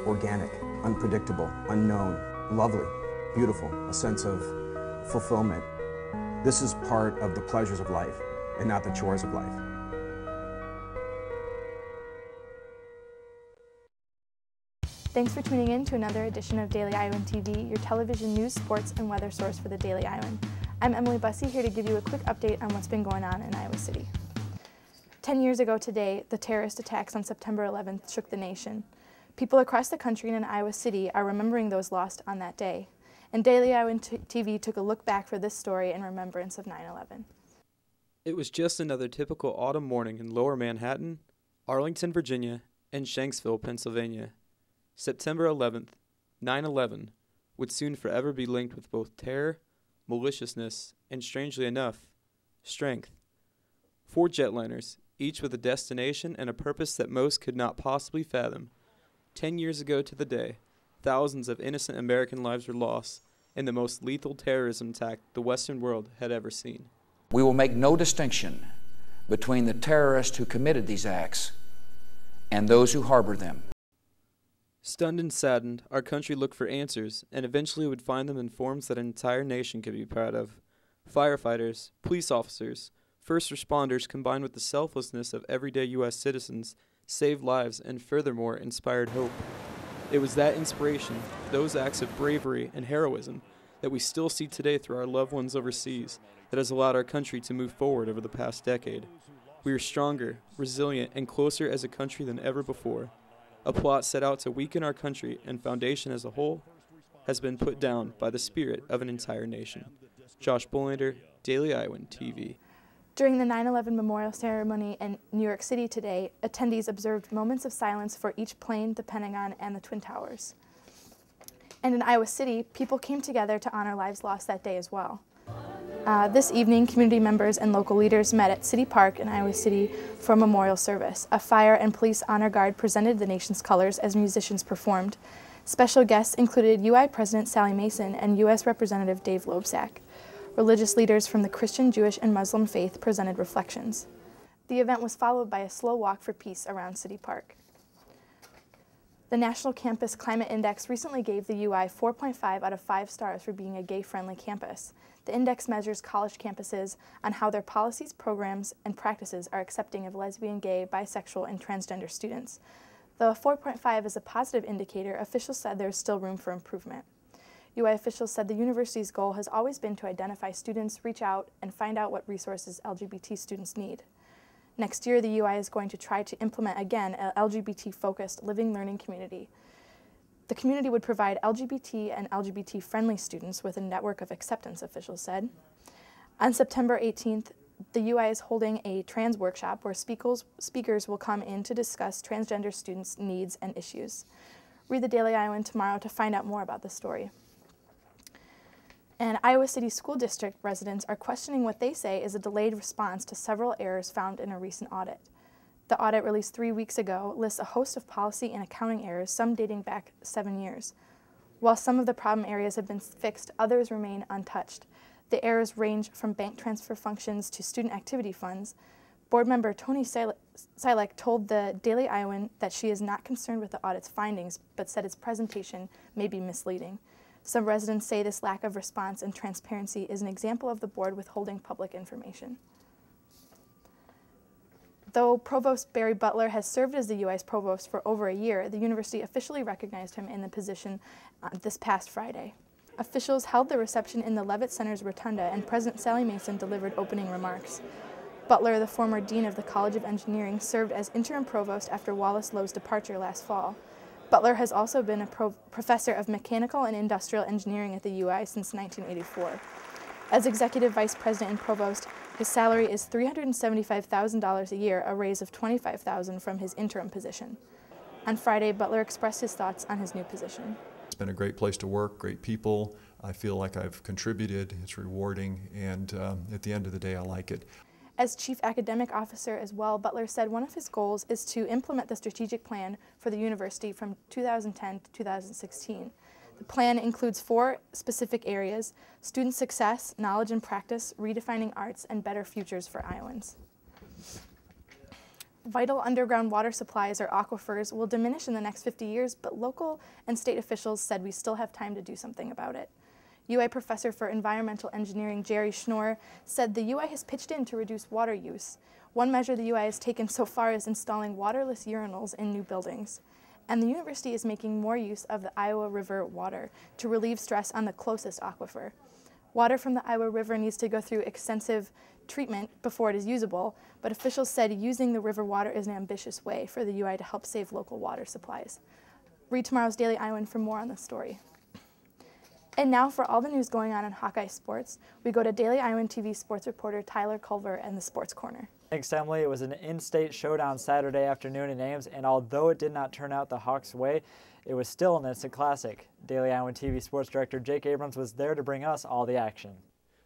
organic, unpredictable, unknown, lovely, beautiful, a sense of fulfillment. This is part of the pleasures of life and not the chores of life. Thanks for tuning in to another edition of Daily Iowan TV, your television news, sports, and weather source for the Daily Iowan. I'm Emily Bussey, here to give you a quick update on what's been going on in Iowa City. 10 years ago today, the terrorist attacks on September 11th shook the nation. People across the country and in Iowa City are remembering those lost on that day. And Daily Iowan TV took a look back for this story in remembrance of 9/11. It was just another typical autumn morning in Lower Manhattan, Arlington, Virginia, and Shanksville, Pennsylvania. September 11th, 9/11, would soon forever be linked with both terror, maliciousness, and strangely enough, strength. 4 jetliners, each with a destination and a purpose that most could not possibly fathom. 10 years ago to the day, thousands of innocent American lives were lost in the most lethal terrorism attack the Western world had ever seen. We will make no distinction between the terrorists who committed these acts and those who harbored them. Stunned and saddened, our country looked for answers and eventually would find them in forms that an entire nation could be proud of. Firefighters, police officers, first responders combined with the selflessness of everyday U.S. citizens saved lives and furthermore inspired hope. It was that inspiration, those acts of bravery and heroism that we still see today through our loved ones overseas that has allowed our country to move forward over the past decade. We are stronger, resilient, and closer as a country than ever before. A plot set out to weaken our country and foundation as a whole has been put down by the spirit of an entire nation. Josh Bullander, Daily Iowan TV. During the 9/11 memorial ceremony in New York City today, attendees observed moments of silence for each plane, the Pentagon, and the Twin Towers. And in Iowa City, people came together to honor lives lost that day as well. This evening, community members and local leaders met at City Park in Iowa City for a memorial service. A fire and police honor guard presented the nation's colors as musicians performed. Special guests included UI President Sally Mason and U.S. Representative Dave Loebsack. Religious leaders from the Christian, Jewish, and Muslim faith presented reflections. The event was followed by a slow walk for peace around City Park. The National Campus Climate Index recently gave the UI 4.5 out of 5 stars for being a gay-friendly campus. The index measures college campuses on how their policies, programs, and practices are accepting of lesbian, gay, bisexual, and transgender students. Though a 4.5 is a positive indicator, officials said there is still room for improvement. UI officials said the university's goal has always been to identify students, reach out, and find out what resources LGBT students need. Next year, the UI is going to try to implement again an LGBT-focused living learning community. The community would provide LGBT and LGBT-friendly students with a network of acceptance, officials said. On September 18th, the UI is holding a trans workshop where speakers will come in to discuss transgender students' needs and issues. Read the Daily Iowan tomorrow to find out more about the story. And Iowa City School District residents are questioning what they say is a delayed response to several errors found in a recent audit. The audit, released 3 weeks ago, lists a host of policy and accounting errors, some dating back 7 years. While some of the problem areas have been fixed, others remain untouched. The errors range from bank transfer functions to student activity funds. Board member Tony Silek told the Daily Iowan that she is not concerned with the audit's findings, but said its presentation may be misleading. Some residents say this lack of response and transparency is an example of the board withholding public information. Though Provost Barry Butler has served as the UI's provost for over a year, the university officially recognized him in the position this past Friday. Officials held the reception in the Levitt Center's rotunda, and President Sally Mason delivered opening remarks. Butler, the former dean of the College of Engineering, served as interim provost after Wallace Lowe's departure last fall. Butler has also been a professor of mechanical and industrial engineering at the UI since 1984. As executive vice president and provost, his salary is $375,000 a year, a raise of $25,000 from his interim position. On Friday, Butler expressed his thoughts on his new position. It's been a great place to work, great people. I feel like I've contributed, it's rewarding, and at the end of the day, I like it. As chief academic officer as well, Butler said one of his goals is to implement the strategic plan for the university from 2010 to 2016. The plan includes 4 specific areas: student success, knowledge and practice, redefining arts, and better futures for Iowans. Vital underground water supplies, or aquifers, will diminish in the next 50 years, but local and state officials said we still have time to do something about it. UI professor for environmental engineering Jerry Schnorr said the UI has pitched in to reduce water use. One measure the UI has taken so far is installing waterless urinals in new buildings. And the university is making more use of the Iowa River water to relieve stress on the closest aquifer. Water from the Iowa River needs to go through extensive treatment before it is usable, but officials said using the river water is an ambitious way for the UI to help save local water supplies. Read tomorrow's Daily Iowan for more on this story. And now for all the news going on in Hawkeye sports, we go to Daily Iowan TV sports reporter Tyler Culver and the Sports Corner. Thanks, Emily. It was an in-state showdown Saturday afternoon in Ames, and although it did not turn out the Hawks' way, it was still an instant classic. Daily Iowan TV sports director Jake Abrams was there to bring us all the action.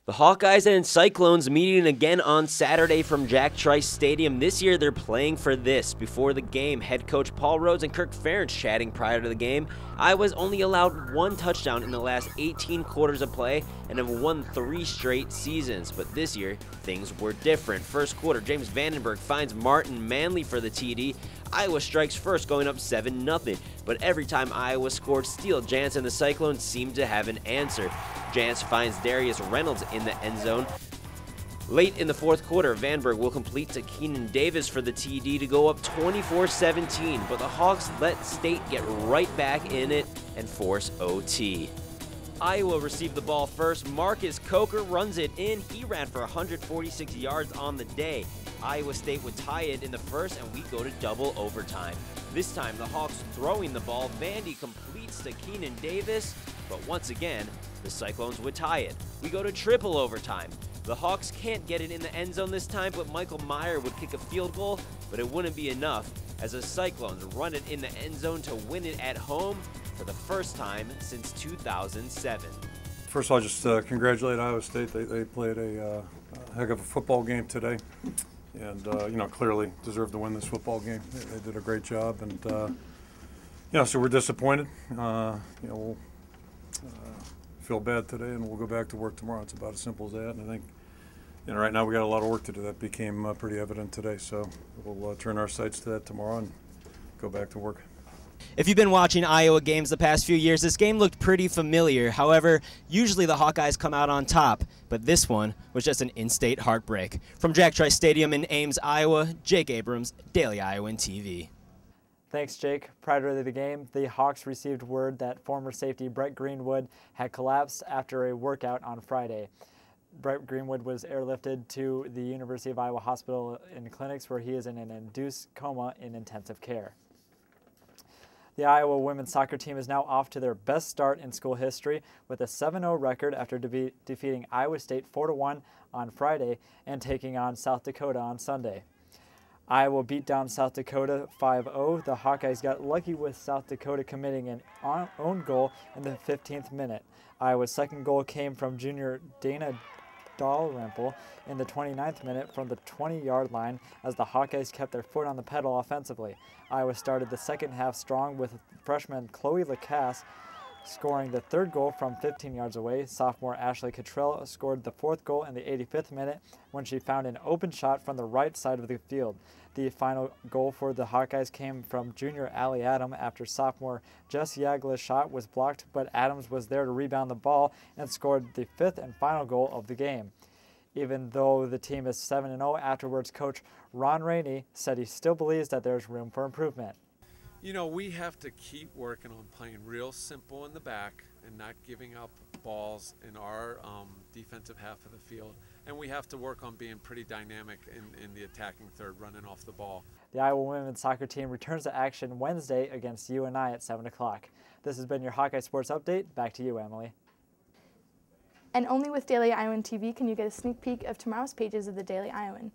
The Hawkeyes and Cyclones meeting again on Saturday from Jack Trice Stadium. This year they're playing for this. Before the game, head coach Paul Rhodes and Kirk Ferentz chatting prior to the game. Iowa's only allowed 1 touchdown in the last 18 quarters of play and have won 3 straight seasons. But this year, things were different. First quarter, James Vandenberg finds Martin Manley for the TD. Iowa strikes first, going up 7-0. But every time Iowa scored, Steele, Jance, and the Cyclones seemed to have an answer. Jance finds Darius Reynolds in the end zone. Late in the fourth quarter, Vandenberg will complete to Keenan Davis for the TD to go up 24-17, but the Hawks let State get right back in it and force OT. Iowa received the ball first. Marcus Coker runs it in. He ran for 146 yards on the day. Iowa State would tie it in the first, and we go to double overtime. This time, the Hawks throwing the ball. Vandy completes to Keenan Davis, but once again, the Cyclones would tie it. We go to triple overtime. The Hawks can't get it in the end zone this time, but Michael Meyer would kick a field goal, but it wouldn't be enough as the Cyclones run it in the end zone to win it at home for the first time since 2007. First of all, just congratulate Iowa State. They played a heck of a football game today, and clearly deserved to win this football game. They did a great job, and so we're disappointed. We'll feel bad today, and we'll go back to work tomorrow. It's about as simple as that. And I think, right now we got a lot of work to do. That became pretty evident today. So we'll turn our sights to that tomorrow and go back to work. If you've been watching Iowa games the past few years, this game looked pretty familiar. However, usually the Hawkeyes come out on top, but this one was just an in-state heartbreak. From Jack Trice Stadium in Ames, Iowa, Jake Abrams, Daily Iowan TV. Thanks, Jake. Prior to the game, the Hawks received word that former safety Brett Greenwood had collapsed after a workout on Friday. Brett Greenwood was airlifted to the University of Iowa Hospital and Clinics, where he is in an induced coma in intensive care. The Iowa women's soccer team is now off to their best start in school history with a 7-0 record after defeating Iowa State 4-1 on Friday and taking on South Dakota on Sunday. Iowa beat down South Dakota 5-0. The Hawkeyes got lucky with South Dakota committing an own goal in the 15th minute. Iowa's second goal came from junior Dana Dalrymple in the 29th minute from the 20-yard line as the Hawkeyes kept their foot on the pedal offensively. Iowa started the second half strong with freshman Chloe Lacasse scoring the third goal from 15 yards away. Sophomore Ashley Cottrell scored the fourth goal in the 85th minute when she found an open shot from the right side of the field. The final goal for the Hawkeyes came from junior Allie Adam after sophomore Jess Yagla's shot was blocked, but Adams was there to rebound the ball and scored the fifth and final goal of the game. Even though the team is 7-0, afterwards coach Ron Rainey said he still believes that there's room for improvement. We have to keep working on playing real simple in the back and not giving up balls in our defensive half of the field. And we have to work on being pretty dynamic in the attacking third, running off the ball. The Iowa women's soccer team returns to action Wednesday against UNI at 7 o'clock. This has been your Hawkeye Sports Update. Back to you, Emily. And only with Daily Iowan TV can you get a sneak peek of tomorrow's pages of the Daily Iowan.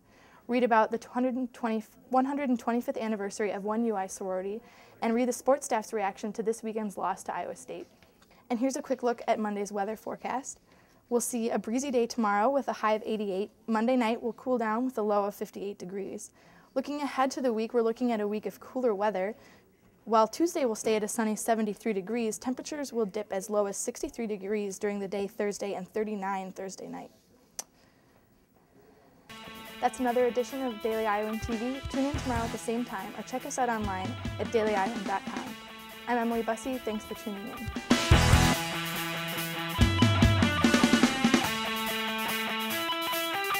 Read about the 125th anniversary of one UI sorority, and read the sports staff's reaction to this weekend's loss to Iowa State. And here's a quick look at Monday's weather forecast. We'll see a breezy day tomorrow with a high of 88. Monday night will cool down with a low of 58 degrees. Looking ahead to the week, we're looking at a week of cooler weather. While Tuesday will stay at a sunny 73 degrees, temperatures will dip as low as 63 degrees during the day Thursday and 39 Thursday night. That's another edition of Daily Iowan TV. Tune in tomorrow at the same time or check us out online at dailyiowan.com. I'm Emily Bussey. Thanks for tuning in.